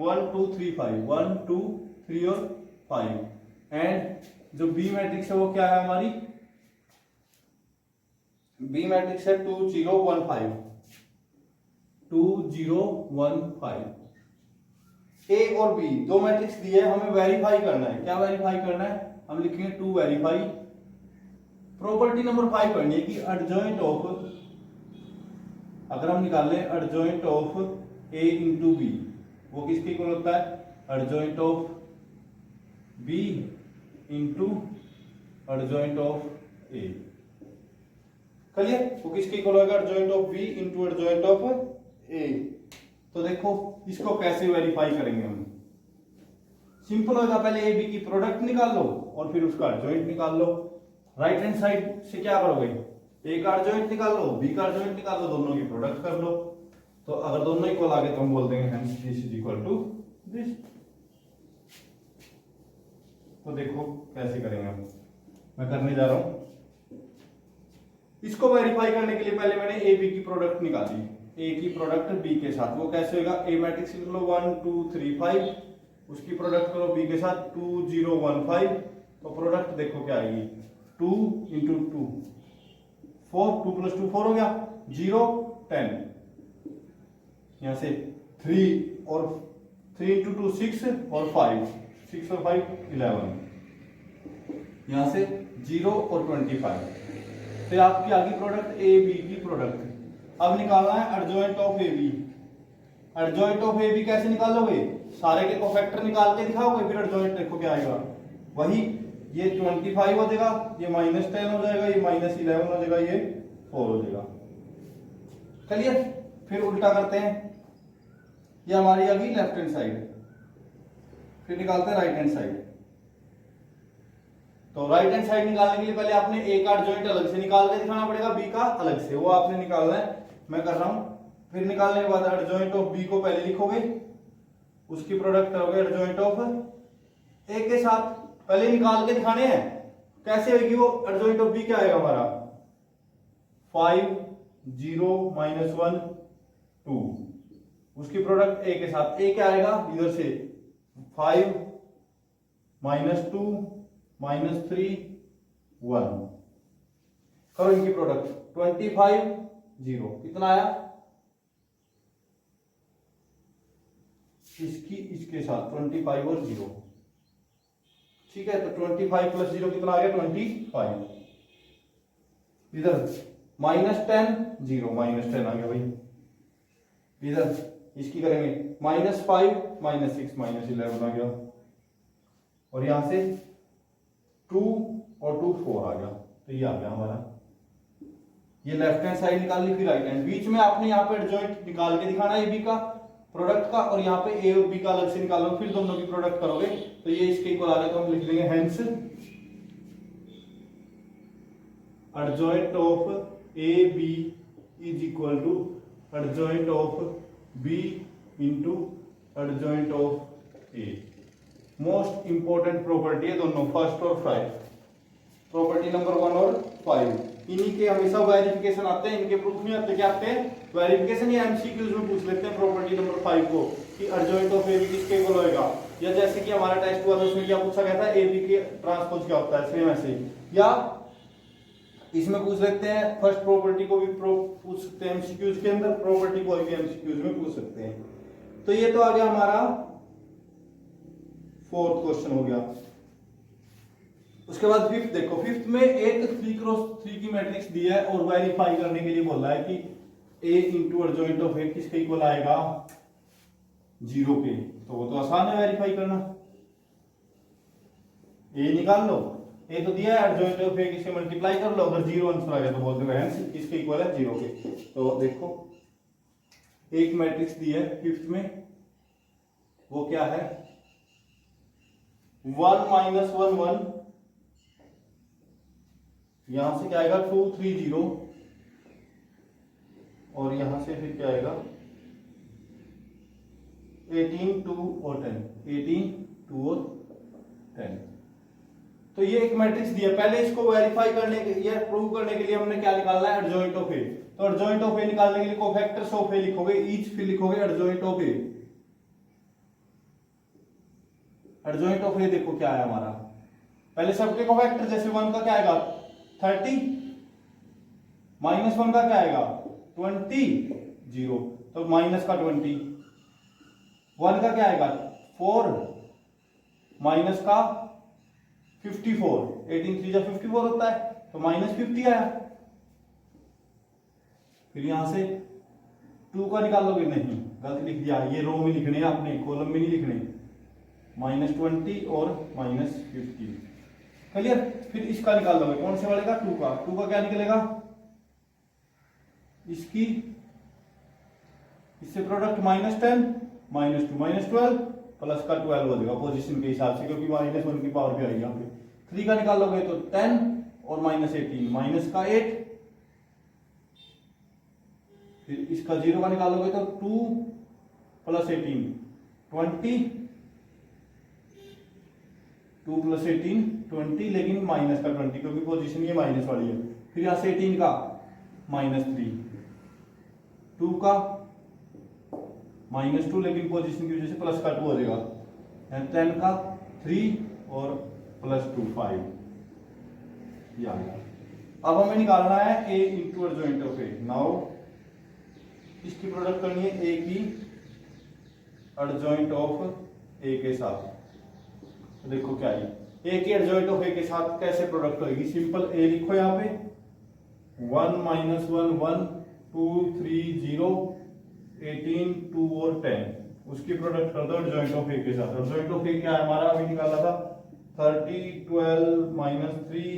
1 2 3 5 1 2 3 और 5, एंड जो बी मैट्रिक्स है वो क्या है हमारी, बी मैट्रिक्स है 2 0 1 5 2 0 1 5। ए और बी दो मैट्रिक्स दिए हैं, हमें वेरीफाई करना है। क्या वेरीफाई करना है, हम लिखेंगे टू वेरीफाई। प्रॉपर्टी नंबर 5 करनी है कि एडजॉइंट ऑफ, अगर हम निकाल लें adjoint of A into B, वो किसके इक्वल होता है adjoint of B into adjoint of A. Clear, वो किसके इक्वल होगा adjoint of B into adjoint of A. तो देखो इसको कैसे वेरीफाई करेंगे हम, सिंपल होगा, पहले ए बी की प्रोडक्ट निकाल लो और फिर उसका एडजॉइंट निकाल लो। राइट हैंड साइड से क्या करोगे, ए का एडजॉइंट निकाल लो, बी का एडजॉइंट निकाल लो, दोनों की प्रोडक्ट कर लो। तो अगर दोनों इक्वल आ गए तो हम बोल देंगे hence this is equal to this. तो देखो कैसे करेंगे हम, मैं करने जा रहा हूं। इसको वेरीफाई करने के लिए पहले मैंने ए बी की प्रोडक्ट निकाली, ए की प्रोडक्ट बी के साथ, वो कैसे होगा, ए मैट्रिक्स लिख लो 1 2 3 5, उसकी प्रोडक्ट करो बी के साथ 2 0 1 5। तो प्रोडक्ट देखो क्या आएगी 2 इंटू 2 4, 2 + 2 4 हो गया, 0 10, यहां से 3 और 3 इंटू 2 6 और 5 6 और 5 11, यहां से 0 और 25। फिर आपकी आगे प्रोडक्ट ए बी की प्रोडक्ट। अब निकालना है adjoint of A B. Adjoint of A B कैसे निकालोगे, सारे के कोफैक्टर निकाल के दिखाओगे, फिर एडजॉइंट देखो क्या आएगा, वही ये 25 हो जाएगा, ये -10 हो जाएगा, ये -11 हो जाएगा, ये 4 हो जाएगा। चलिए फिर उल्टा करते हैं, ये हमारी आ गई लेफ्ट हैंड साइड, फिर निकालते हैं राइट हैंड साइड। तो राइट हैंड साइड निकालने के लिए पहले आपने ए का एडजॉइंट अलग से निकाल के दिखाना पड़ेगा, बी का अलग से, वो आपने निकालना है, मैं कर रहा हूं। फिर निकालने के बाद एडजॉइंट ऑफ बी को पहले लिखोगे, उसकी प्रोडक्ट करोगे एडजॉइंट ऑफ ए के साथ, पहले निकाल के दिखाने हैं कैसे होगी वो। एडजॉइंट ऑफ बी क्या आएगा हमारा 5 0 -1 2, उसकी प्रोडक्ट ए के साथ, ए क्या आएगा इधर से 5 -2 -3 1, करो इनकी प्रोडक्ट 25 0, कितना आया, इसकी इसके साथ 25 और 0, ठीक है। तो 25 + 0 कितना आ गया 25, इधर -10 0 -10 आ गया भाई, इधर इसकी करेंगे -5 -6 -11 आ गया, और यहां से 2 और 2 4 आ गया। तो ये आ गया हमारा, ये लेफ्ट हैंड साइड निकाल ली, फिर राइट हैंड। बीच में आपने यहाँ पे एडजॉइंट निकाल के दिखाना है ए बी का, प्रोडक्ट का, और यहाँ पे ए और बी का अलग से निकालो, फिर दोनों की प्रोडक्ट करोगे तो ये इसके इक्वल आ गया, तो हम लिख देंगे hence adjoint of AB is equal to adjoint of B into adjoint of A। Most important property है दोनों, फर्स्ट और 5, प्रॉपर्टी नंबर 1 और 5, इन्हीं के हमेशा वेरिफिकेशन आते हैं, इनके प्रूफ नहीं आते, क्या आते हैं वेरिफिकेशन, या एमसीक्यूज में पूछ लेते हैं प्रॉपर्टी नंबर 5 को कि एडजॉइंट ऑफ एबी किसके इक्वल होएगा, या जैसे कि हमारा टेस्ट हुआ था उसमें क्या पूछा गया था, एबी के ट्रांसपोज क्या होता है, सेम ऐसे ही, या इसमें पूछ लेते हैं फर्स्ट प्रॉपर्टी को भी पूछ सकते हैं एमसीक्यूज के अंदर, प्रॉपर्टी को भी एमसीक्यूज में पूछ सकते हैं। तो ये तो आ गया हमारा 4th क्वेश्चन हो गया। उसके बाद 5th देखो, 5th में एक 3x3 की मैट्रिक्स दी है और वेरीफाई करने के लिए बोला है कि a इंटू एडजॉइंट ऑफ ए किसके इक्वल आएगा 0 के, तो वो तो आसान है वेरीफाई करना, a निकाल लो, a तो दिया है, एडजॉइंट ऑफ ए किससे मल्टीप्लाई कर लो, अगर 0 आंसर आ गया तो बोलते हैं हेंस किसके इक्वल है 0 के। तो देखो एक मैट्रिक्स दी है 5th में, वो क्या है 1 - 1 1, यहां से क्या आएगा 2 3 0, और यहां से फिर क्या आएगा 18 2 और 10, 18 2 और 10। तो ये एक मैट्रिक्स दिया, पहले इसको वेरीफाई करने के लिए, प्रूव करने के लिए हमने क्या निकालना है एडजॉइंट ऑफ ए। तो एडजॉइंट ऑफ ए निकालने के लिए कोफैक्टर्स ऑफ ए लिखोगे, ईच फिर लिखोगे adjoint of A. Adjoint of A देखो क्या है हमारा, पहले सबके कोफैक्टर, जैसे 1 का क्या आएगा 30, -1 का क्या आएगा 20 0, तो माइनस का 20, 1 का क्या आएगा 4, माइनस का 54, 18 3 जा 54 होता है, तो -50 आया। फिर यहां से 2 का निकालोगे, नहीं गलत लिख दिया, ये रो में लिखने हैं आपने, कॉलम में नहीं लिखने, -20 और -50, क्लियर। फिर इसका निकालोगे, कौन से वाले का 2 का, 2 का क्या निकलेगा इसकी, इससे प्रोडक्ट -10 -2 -12 प्लस का 12 हो जाएगा पोजीशन के हिसाब से, क्योंकि -1 की पावर भी आएगी यहाँ पे। 3 का निकालोगे तो 10 और -18, माइनस का 8, फिर इसका 0 का निकालोगे तो 2 + 18 20, 2 + 18 20, लेकिन माइनस का 20 क्योंकि पोजीशन ये माइनस वाली है। फिर यहां से 18 का -3, 2 का -2, लेकिन पोजीशन की वजह से प्लस का 2 हो जाएगा, 10 का 3 और +2 5, ये आ गया। अब हमें निकालना है a into adjoint of A. Now इसकी प्रोडक्ट करनी है a की एडजॉइंट ऑफ ए के साथ। तो देखो क्या है, a की एडजॉइंट ऑफ ए के साथ कैसे प्रोडक्ट होगी, सिंपल a लिखो यहाँ पे, 1 - 1 1, 2 3 0, 18 2 और 10, उसकी प्रोडक्ट कर दो एडजॉइंट ऑफ ए के साथ। एडजॉइंट ऑफ ए क्या है हमारा, अभी निकाला था 30 12 -3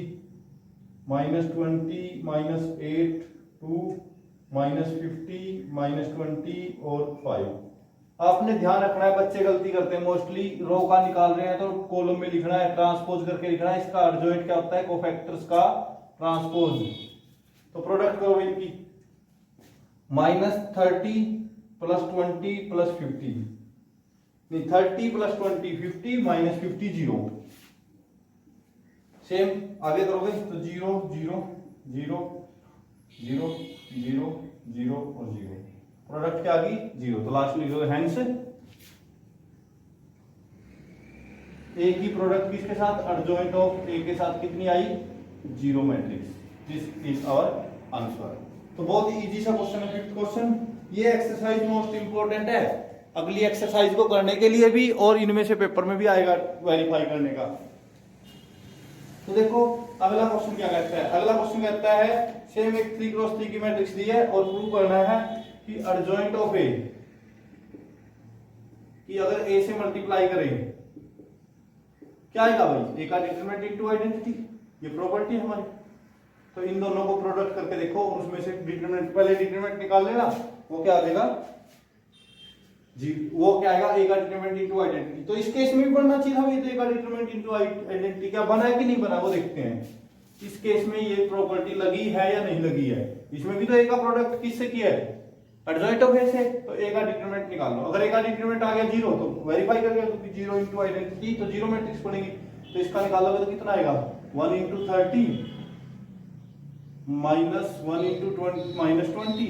-20 -8 2 -50 -20 और 5। आपने ध्यान रखना है, बच्चे गलती करते हैं मोस्टली, रो का निकाल रहे हैं तो कॉलम में लिखना है, ट्रांसपोज करके लिखना है। इसका एडजॉइंट क्या होता है, कोफैक्टर्स का ट्रांसपोज। तो प्रोडक्ट करो इनकी, -30 + 20 + 50, नहीं 30 + 20 50, -50 0, सेम आगे करोगे तो 0 0 0 0 0 0 और 0, प्रोडक्ट क्या आ गई 0, तो लास्ट में लिखोगे हेंस ए की प्रोडक्ट किसके साथ, एडजॉइंट ऑफ ए के साथ कितनी आई 0 matrix. This is our answer. तो बहुत ही इजी सा क्वेश्चन है 5th क्वेश्चन। ये एक्सरसाइज मोस्ट इंपोर्टेंट है, अगली एक्सरसाइज को करने के लिए भी और इनमें से पेपर में भी आएगा वेरीफाई करने का। तो देखो अगला क्वेश्चन क्या कहता है, अगला क्वेश्चन कहता है सेम एक 3x3 की मैट्रिक्स दी है और प्रूव करना है कि एडजॉइंट ऑफ ए कि अगर ए से मल्टीप्लाई करें क्या आएगा भाई, ए का डिटरमिनेंट इनटू आइडेंटिटी, ये प्रॉपर्टी है हमारी। तो इन दोनों को प्रोडक्ट करके देखो, उसमें से डिटरमिनेंट, पहले डिटरमिनेंट निकाल लेना, वो क्या आ जाएगा जी वो क्या आएगा, ए का डिटरमिनेंट इनटू आइडेंटिटी। तो इस केस में भी बनना चाहिए था, ये तो ए का डिटरमिनेंट इनटू आइडेंटिटी क्या बना है कि नहीं बना वो देखते हैं। इस केस में ये प्रॉपर्टी लगी है या नहीं लगी है। इसमें भी तो ए का प्रोडक्ट किससे किया है, एडजॉइंट ऑफ ए से। तो ए का डिटरमिनेंट निकाल लो। अगर ए का डिटरमिनेंट आ गया 0 तो वेरीफाई कर गया, क्योंकि 0 इनटू आइडेंटिटी तो 0 मैट्रिक्स पड़ेगी। तो इसका निकालोगे तो कितना आएगा, 1 इनटू 30 माइनस 1 इनटू 20 माइनस 20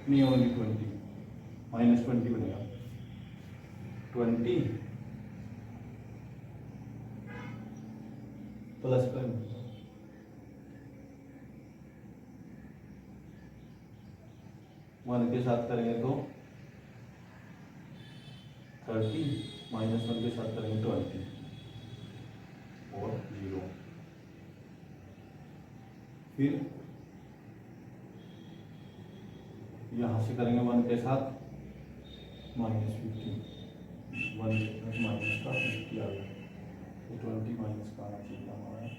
नहीं ओनली 20 माइनस 20 बनेगा 20 प्लस कर 1 के साथ करेंगे तो 30 माइनस 1 के साथ करेंगे 20 और 0। फिर यहां से करेंगे 1 के साथ माइनस 50, 1 माइनस का 50 आ गया, तो 20 माइनस का आना चाहिए हमारा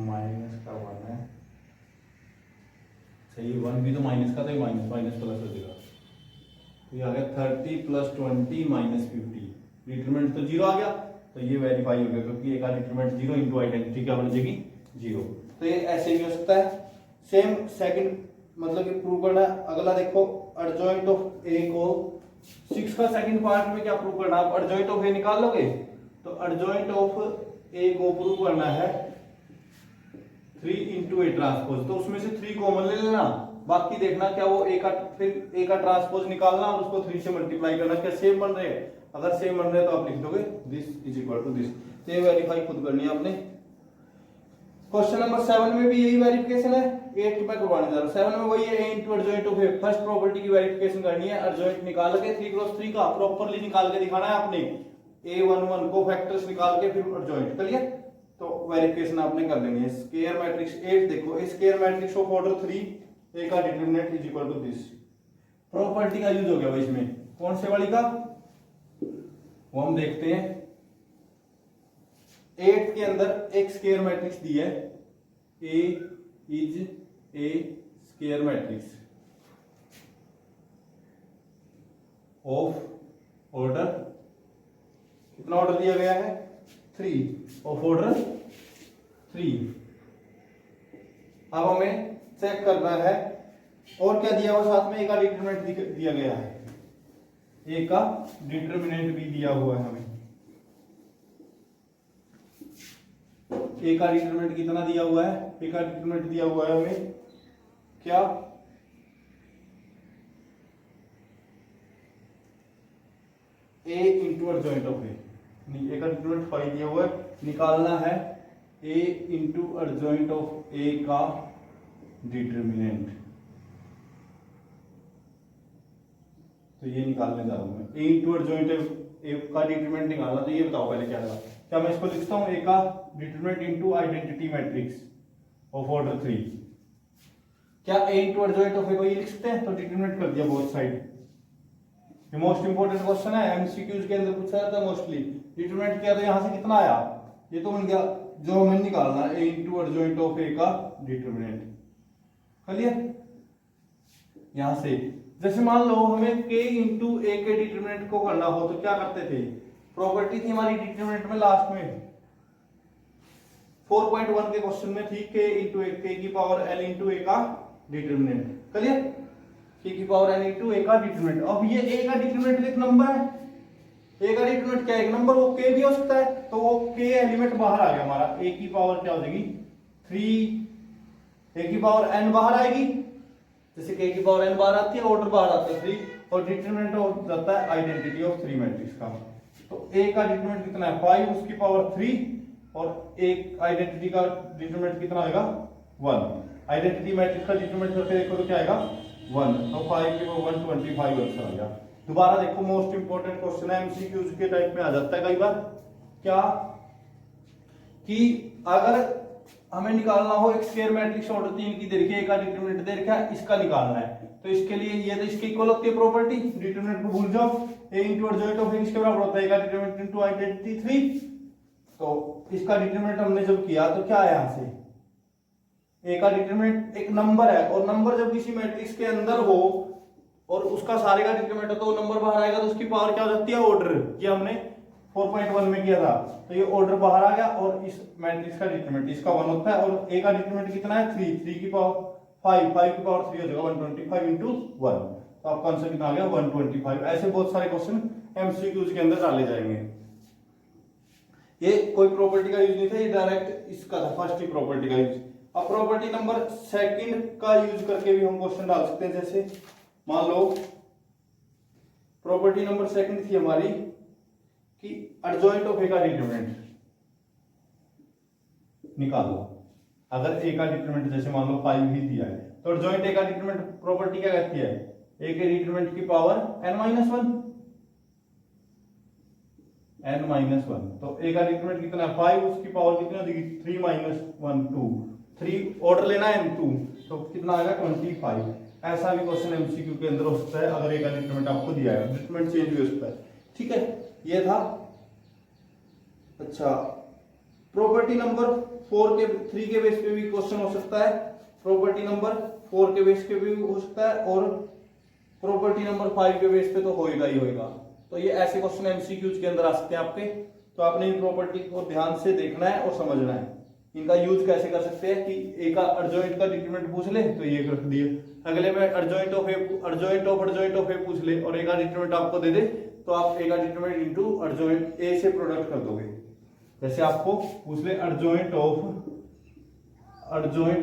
माइनस का 1 है सही। 1 भी तो माइनस का, तो माइनस माइनस प्लस हो जाएगा। तो ये आ गया 30 प्लस 20 माइनस 50, डिटरमिनेंट तो 0 आ गया। तो ये वेरीफाई हो गया, क्योंकि ए का डिटरमिनेंट 0 इनटू आइडेंटिटी क्या बन जाएगी 0। तो ये ऐसे भी हो सकता है। सेम सेकंड मतलब कि प्रूव करना है। अगला देखो, एडजॉइंट ऑफ ए को 6 का सेकंड पार्ट में क्या प्रूव करना है, आप एडजॉइंट ऑफ ए निकाल लोगे। तो एडजॉइंट ऑफ ए को प्रूव करना है 3 इंटू ए ट्रांसपोज। तो उसमें से 3 कॉमन ले लेना, बाकी देखना क्या वो ए का, फिर ए का ट्रांसपोज निकालना और उसको 3 से मल्टीप्लाई करना, क्या सेम बन रहे हैं। अगर सेम बन रहे हैं तो आप लिख दोगे this is equal to this. तो ये वेरीफाई खुद करनी है आपने। क्वेश्चन नंबर 7 में भी यही वेरिफिकेशन है, 8 में करवाने जा रहा हूं। 7 में वही है, A into adjoint of A. First property की वेरिफिकेशन करनी है, एडजॉइंट निकाल के 3 क्रॉस 3 का प्रॉपर्ली निकाल के दिखाना है आपने। A11 को फैक्टर्स निकाल के फिर एडजॉइंट कर लिया, तो वेरिफिकेशन आपने कर लेनी है। स्क्वायर मैट्रिक्स 8 देखो, A square matrix of order 3, A का determinant is equal to this. Property का यूज हो गया भाई इसमें, कौन से वाली का वो हम देखते हैं। 8 के अंदर एक स्क्वायर मैट्रिक्स दी है, A is a square matrix of order, कितना ऑर्डर दिया गया है 3, ऑफ ऑर्डर 3। अब हमें चेक करना है और क्या दिया हुआ साथ में, ए का डिटरमिनेंट दिया गया है, ए का डिटरमिनेंट भी दिया हुआ है हमें। ए का डिटरमिनेंट कितना दिया हुआ है, ए का डिटरमिनेंट दिया हुआ है हमें क्या, ए इंटू एडजॉइंट ऑफ ए। ए का डिटरमिनेंट 5 दिया हुआ है, निकालना है ए इंटू एडजॉइंट ऑफ ए का डिटरमिनेंट। तो ये निकालने जा रहा हूं मैं, ए इंटू एडजॉइंट ए का डिटरमिनेंट निकालना। तो ये बताओ पहले क्या होगा। क्या मैं इसको लिखता हूं, ए का determinant into identity matrix of order 3। क्या ए इंटू एडजॉइंट ऑफ ए को ये लिख सकते हैं, तो डिटरमिनेंट कर दिया बोथ साइड। ये मोस्ट इंपोर्टेंट क्वेश्चन है, एमसीक्यूज के अंदर पूछा जाता है मोस्टली। डिटरमिनेंट किया तो यहां से कितना आया, ये तो बन गया जो हमें निकालना है, ए इंटू एडजॉइंट ऑफ ए का डिटरमिनेंट। क्लियर। यहां से जैसे मान लो हमें k इंटू ए के डिटरमिनेंट को करना हो तो क्या करते थे, प्रॉपर्टी थी हमारी डिटरमिनेंट में लास्ट में 4.1 के क्वेश्चन में थी, k इंटू ए, k की पावर l इंटू ए का डिटरमिनेंट। क्लियर, k की पावर l इंटू ए का डिटरमिनेंट। अब ये a का डिटरमिनेंट एक नंबर है, a का डिटरमिनेंट क्या है, एक नंबर, वो k भी हो सकता है। तो वो k एलिमेंट बाहर आ गया हमारा, a की पावर क्या हो जाएगी 3, a की पावर n बाहर आएगी, जैसे k की पावर n बाहर आती है, ऑर्डर बाहर आता है 3, और डिटरमिनेंट हो जाता है आइडेंटिटी ऑफ 3 मैट्रिक्स का। तो a का डिटरमिनेंट कितना है 5, उसकी पावर 3, और एक आइडेंटिटी का डिटरमिनेंट कितना आएगा 1। आइडेंटिटी मैट्रिक्स का डिटरमिनेंट करके देखो तो क्या आएगा 1, तो 5 के 125 आंसर आ गया। दोबारा देखो, मोस्ट इंपोर्टेंट क्वेश्चन है, एमसीक्यूज के टाइप में आ जाता है कई बार। क्या कि अगर हमें निकालना हो एक स्क्वायर मैट्रिक्स ऑर्डर 3 की दे रखी है, एक का डिटरमिनेंट दे रखा है, इसका निकालना है, तो इसके लिए ये तो इसके इक्वल होती है प्रॉपर्टी, डिटरमिनेंट को भूल जाओ, a इंटू एडजॉइंट ऑफ इसके बराबर होता है, a का डिटरमिनेंट इनटू आइडेंटिटी 3। तो इसका डिटरमिनेंट हमने जब किया तो क्या आया, यहां से ए का डिटरमिनेंट एक नंबर है, और नंबर जब किसी मैट्रिक्स के अंदर हो और उसका सारे का डिटरमिनेंट हो तो वो नंबर बाहर आएगा, तो उसकी पावर क्या हो जाती है, ऑर्डर। ये हमने 4.1 में किया था, तो ये ऑर्डर बाहर आ गया, और इस मैट्रिक्स का डिटरमिनेंट इसका 1 होता है, और ए का डिटरमिनेंट कितना है, 3 की पावर 5 की पावर 3 हो जाएगा 125 इंटू 1, तो आपका आंसर कितना आ गया 125। ऐसे बहुत सारे क्वेश्चन एमसीक्यूज के अंदर डाले जाएंगे। ये कोई प्रॉपर्टी का यूज नहीं था, ये डायरेक्ट इसका था, फर्स्ट ही प्रॉपर्टी का यूज। अब प्रॉपर्टी नंबर सेकंड का यूज करके भी हम क्वेश्चन डाल सकते हैं। जैसे मान लो प्रॉपर्टी नंबर सेकंड थी हमारी कि एडजॉइंट ऑफ ए का डिटरमिनेंट निकालो। अगर ए का डिटरमिनेंट जैसे मान लो 5 ही दिया है, तो एडजॉइंट ए का डिटरमिनेंट प्रॉपर्टी क्या कहती है, ए के डिटरमिनेंट की पावर n-1, n-1। तो ए का डिटरमिनेंट कितना है 5, उसकी पावर कितनी हो जाएगी 3 - 1 2, 3 ऑर्डर लेना है n2, तो कितना आएगा 25। ऐसा भी क्वेश्चन एमसीक्यू के अंदर हो सकता है, अगर ए का डिटरमिनेंट आपको दिया है, डिटरमिनेंट चेंज भी हो सकता है। ठीक है, ये था। अच्छा, प्रॉपर्टी नंबर 3 के बेस पे भी क्वेश्चन हो सकता है, प्रॉपर्टी नंबर 4 के बेस पे भी हो सकता है, और प्रॉपर्टी नंबर 5 के बेस पे तो होएगा ही होएगा। तो ये ऐसे क्वेश्चन एमसीक्यूज के अंदर आ सकते हैं आपके, तो आपने इन प्रॉपर्टी को ध्यान से देखना है और समझना है। इनका यूज कैसे कर सकते हैं कि ए का एडजॉइंट का डिटरमिनेंट पूछ ले तो ये रख दिए, अगले में एडजॉइंट ऑफ ए पूछ ले और ए का डिटरमिनेंट आपको दे दे, तो आप ए का डिटरमिनेंट इनटू एडजॉइंट ए से प्रोडक्ट कर दोगे। जैसे आपको पूछ ले adjoint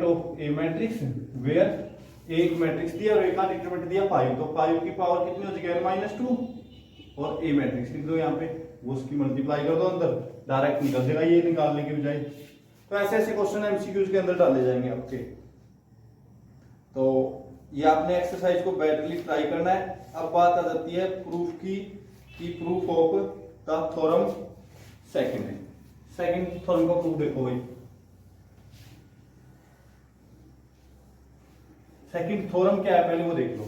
of A matrix where एक मैट्रिक्स दिया और ए का डिटरमिनेंट दिया 5, तो 5 की पावर कितनी हो जाएगी n-2, और ए मैट्रिक्स लिख दो यहाँ पे, वो उसकी मल्टीप्लाई कर दो अंदर, डायरेक्ट निकल जाएगा ये निकालने के बजाय। तो ऐसे ऐसे क्वेश्चन एमसीक्यूज के अंदर डाले जाएंगे आपके। तो ये आपने एक्सरसाइज को बेटरली ट्राई करना है। अब बात आ जाती है प्रूफ की, proof of the theorem second theorem का प्रूफ देखो भाई। सेकंड थ्योरम क्या है पहले वो देख लो।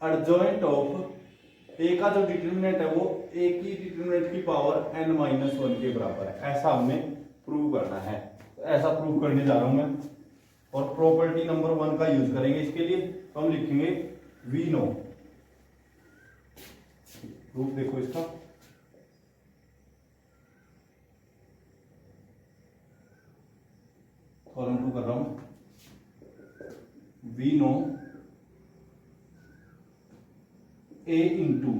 एडजॉइंट ऑफ ए का जो डिटरमिनेंट है वो ए की डिटरमिनेंट की पावर n-1 के बराबर है, ऐसा हमने प्रूव करना है। तो ऐसा प्रूव करने जा रहा हूं मैं, और प्रॉपर्टी नंबर 1 का यूज करेंगे इसके लिए। तो हम लिखेंगे वी नो, प्रूफ देखो इसका, थ्योरम 2 कर रहा हूं। We know A into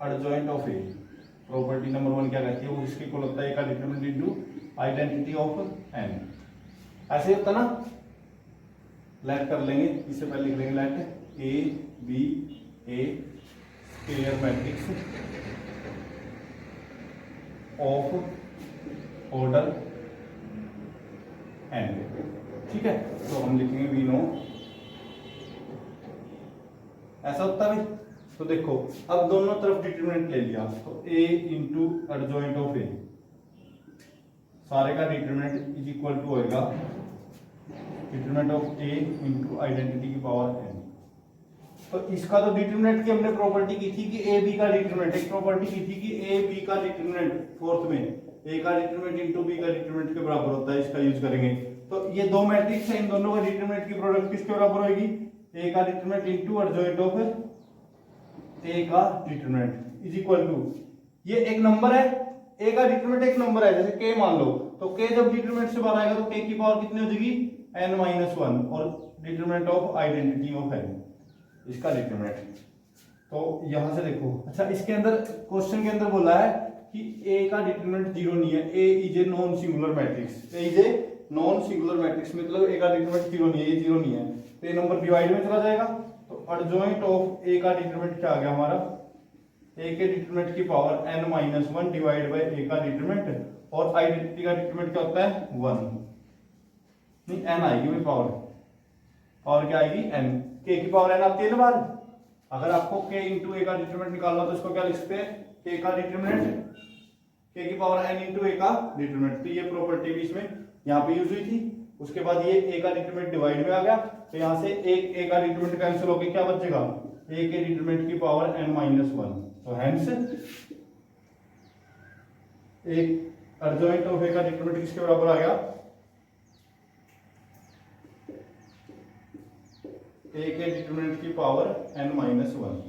adjoint of A, property number 1 क्या कहती है, वो इसके को लगता है ए का determinant into identity of n. ऐसे होता ना, लेट कर लेंगे, इससे पहले लिख लेंगे let A be a square matrix of order n. ठीक है, तो हम लिखेंगे वी नो, ऐसा होता है भाई। तो देखो अब दोनों तरफ डिटरमिनेंट ले लिया, तो a इंटू एडजॉइंट ऑफ ए, सारे का डिटरमिनेंट इज इक्वल टू होएगा determinant of a into identity की पावर n। तो इसका तो डिटरमिनेंट की हमने प्रॉपर्टी की थी कि a b का डिटरमिनेंट, एक प्रॉपर्टी की थी कि a b का डिटरमिनेंट फोर्थ में a का डिटरमिनेंट इंटू b का डिटरमिनेंट के बराबर होता है, इसका यूज करेंगे। तो ये दो मैट्रिक्स है, इन दोनों का डिटरमिनेंट की प्रोडक्ट किसके बराबर होगी, a का डिटरमिनेंट इंटू एडजॉइंट ऑफ ए का डिटरमिनेंट इज इक्वल टू, ये एक नंबर है, ए का डिटरमिनेंट एक नंबर है, जैसे k मान लो, तो k जब डिटरमिनेंट से बाहर आएगा तो k की पावर कितनी हो जाएगी n-1, और determinant of identity of n, इसका डिटरमिनेंट। तो यहां से देखो, अच्छा इसके अंदर क्वेश्चन के अंदर बोला है कि a का डिटरमिनेंट 0 नहीं है, a is a non singular matrix, a is a non singular matrix, मतलब a का डिटरमिनेंट 0 नहीं है, ये 0 नहीं है, तो ये नंबर डिवाइड में चला जाएगा। तो एडजॉइंट ऑफ ए का डिटरमिनेंट क्या आ गया हमारा, ए के डिटरमिनेंट की पावर n-1 डिवाइड बाय ए का डिटरमिनेंट, और आइडेंटिटी का डिटरमिनेंट क्या होता है 1, नहीं n आएगी भाई, पावर क्या आएगी n, k की पावर n आती है ना बाहर। अगर आपको k इंटू ए का डिटरमिनेंट निकालना तो इसको क्या लिख सकते हैं, k का डिटरमिनेंट, k की पावर n इंटू ए का डिटरमिनेंट। तो ये प्रॉपर्टी भी इसमें यहाँ पे यूज हुई थी। उसके बाद ये a का डिटरमिनेंट डिवाइड में आ गया, तो यहाँ से एक a का डिटरमिनेंट कैंसिल होकर क्या बचेगा, a के डिटरमिनेंट की पावर n-1, तो हेंस एक अर्जोइंट ऑफ ए का डिटरमिनेंट किसके बराबर आ गया, ए के डिटरमिनेंट की पावर n-1।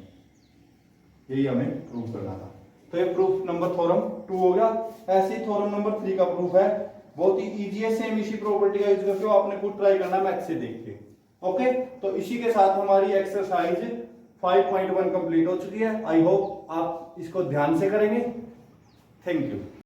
यही हमें प्रूफ करना था। तो ये प्रूफ नंबर थ्योरम 2 हो गया। ऐसे ही थ्योरम नंबर 3 का प्रूफ है, बहुत ही इजी है, सेम इसी प्रॉपर्टी का यूज करके आपने खुद ट्राई करना मैथ से देख के। ओके, तो इसी के साथ हमारी एक्सरसाइज 5.1 कंप्लीट हो चुकी है। आई होप आप इसको ध्यान से करेंगे। Thank you.